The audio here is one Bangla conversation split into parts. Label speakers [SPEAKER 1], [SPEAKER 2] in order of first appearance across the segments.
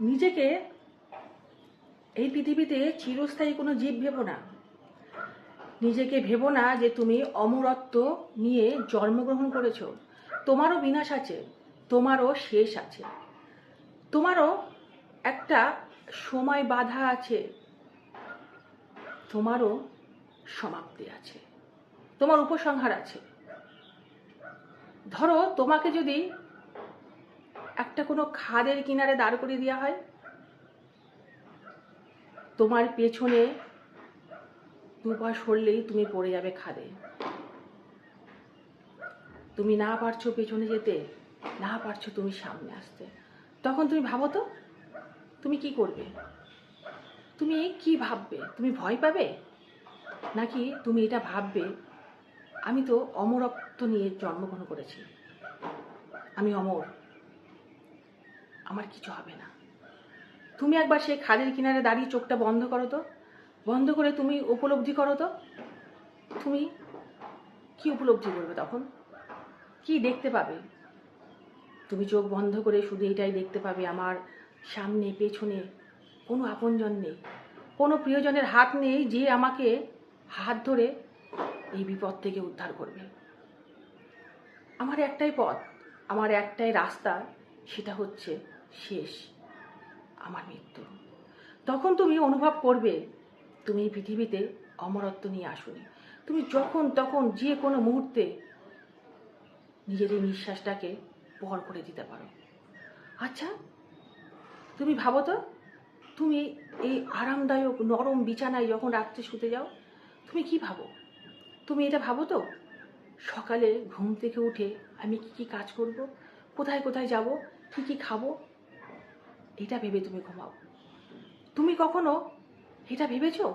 [SPEAKER 1] নিজেকে এই পৃথিবীতে চিরস্থায়ী কোনো জীব ভেবো না। নিজেকে ভেবো না যে তুমি অমরত্ব নিয়ে জন্মগ্রহণ করেছো। তোমারও বিনাশ আছে, তোমারও শেষ আছে, তোমারও একটা সময় বাধা আছে, তোমারও সমাপ্তি আছে, তোমার উপসংহার আছে। ধরো তোমাকে যদি একটা কোনো খাদের কিনারে দাঁড় করিয়ে দেওয়া হয়, তোমার পেছনে দুপা সরলেই তুমি পড়ে যাবে খাদে। তুমি না পারছো পেছনে যেতে, না পারছো তুমি সামনে আসতে। তখন তুমি ভাবো তো তুমি কি করবে? তুমি কি ভাববে? তুমি ভয় পাবে, নাকি তুমি এটা ভাববে আমি তো অমরত্ব নিয়ে জন্মগ্রহণ করেছি, আমি অমর, আমার কিছু হবে না। তুমি একবার সেই খাদের কিনারে দাঁড়িয়ে চোখটা বন্ধ করো তো, বন্ধ করে তুমি উপলব্ধি করো তো তুমি কি উপলব্ধি করবে? তখন কি দেখতে পাবে? তুমি চোখ বন্ধ করে শুধু এটাই দেখতে পাবে, আমার সামনে পেছনে কোনো আপনজন নেই, কোনো প্রিয়জনের হাত নেই যে আমাকে হাত ধরে এই বিপদ থেকে উদ্ধার করবে। আমার একটাই পথ, আমার একটাই রাস্তা, সেটা হচ্ছে শেষ, আমার মৃত্যু। তখন তুমি অনুভব করবে তুমি এই পৃথিবীতে অমরত্ব নিয়ে আসোনি। তুমি যখন তখন যে কোনো মুহূর্তে নিজের এই নিঃশ্বাসটাকে পর করে দিতে পারো। আচ্ছা তুমি ভাবো তো, তুমি এই আরামদায়ক নরম বিছানায় যখন রাত্রে শুতে যাও, তুমি কি ভাবো? তুমি এটা ভাবো তো সকালে ঘুম থেকে উঠে আমি কি কি কাজ করব, কোথায় কোথায় যাব, কি কি খাবো, এটা ভেবে তুমি ঘুমাও। তুমি কখনো এটা ভেবেছো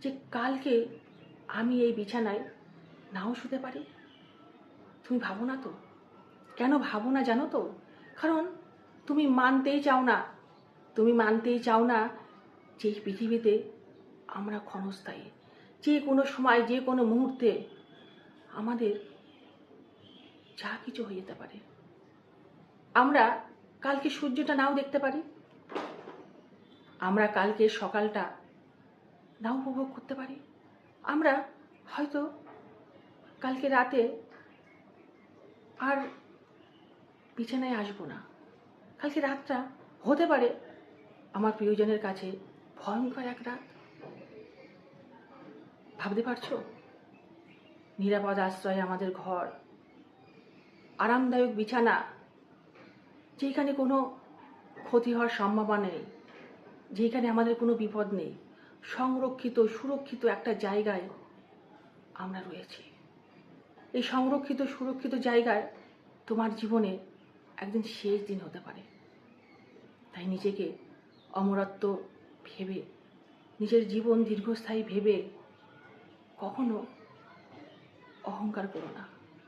[SPEAKER 1] যে কালকে আমি এই বিছানায় নাও শুতে পারি? তুমি ভাবো না তো। কেন ভাবো না জানো তো? কারণ তুমি মানতেই চাও না, তুমি মানতেই চাও না যে এই পৃথিবীতে আমরা ক্ষণস্থায়ী। যে কোনো সময় যে কোনো মুহূর্তে আমাদের যা কিছু হয়ে যেতে পারে। আমরা কালকে সূর্যটা নাও দেখতে পারি, আমরা কালকে সকালটা নাও উপভোগ করতে পারি, আমরা হয়তো কালকে রাতে আর বিছানায় আসবো না। কালকে রাতটা হতে পারে আমার প্রিয়জনের কাছে ভয়ঙ্কর এক রাত। ভাবতে পারছো? নিরাপদ আশ্রয় আমাদের ঘর, আরামদায়ক বিছানা, যেখানে কোনো ক্ষতি হওয়ার সম্ভাবনা নেই, যেখানে আমাদের কোনো বিপদ নেই, সংরক্ষিত সুরক্ষিত একটা জায়গায় আমরা রয়েছি। এই সংরক্ষিত সুরক্ষিত জায়গায় তোমার জীবনে একদিন শেষ দিন হতে পারে। তাই নিজেকে অমরত্ব ভেবে, নিজের জীবন দীর্ঘস্থায়ী ভেবে কখনো অহংকার করো না।